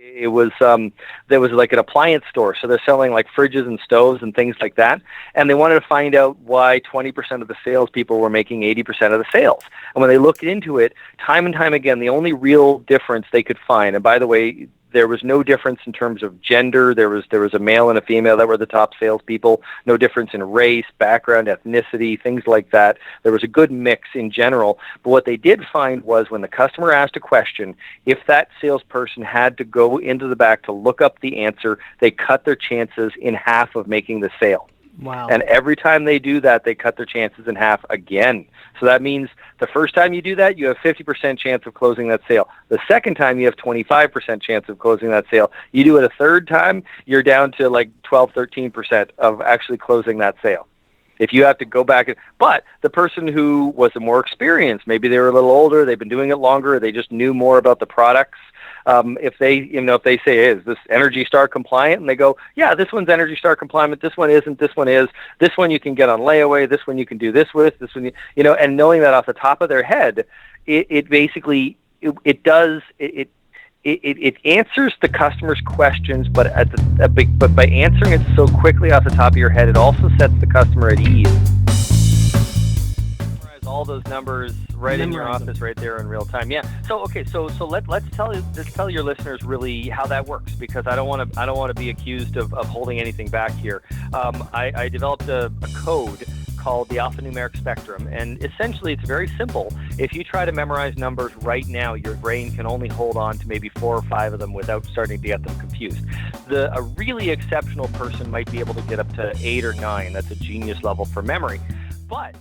It was there was like an appliance store, so they're selling like fridges and stoves and things like that, and they wanted to find out why 20% of the salespeople were making 80% of the sales. And when they looked into it, time and time again, the only real difference they could find, and by the way, there was no difference in terms of gender. There was a male and a female that were the top salespeople. No difference in race, background, ethnicity, things like that. There was a good mix in general. But what they did find was when the customer asked a question, if that salesperson had to go into the back to look up the answer, they cut their chances in half of making the sale. Wow. And every time they do that, they cut their chances in half again. So that means the first time you do that, you have 50% chance of closing that sale. The second time, you have 25% chance of closing that sale. You do it a third time, you're down to like 12, 13% of actually closing that sale. If you have to go back, but the person who was more experienced, maybe they were a little older, they've been doing it longer, they just knew more about the products. If they say, hey, is this Energy Star compliant? And they go, yeah, this one's Energy Star compliant, this one isn't, this one is, this one you can get on layaway, this one you can do this with, this one, and knowing that off the top of their head, it basically, it answers the customer's questions, but by answering it so quickly off the top of your head, it also sets the customer at ease. All those numbers right in your office, right there in real time. Yeah. So let's tell your listeners really how that works, because I don't want to be accused of holding anything back here. I developed a code called the alphanumeric spectrum, and essentially it's very simple. If you try to memorize numbers right now, your brain can only hold on to maybe 4 or 5 of them without starting to get them confused. A really exceptional person might be able to get up to 8 or 9. That's a genius level for memory. But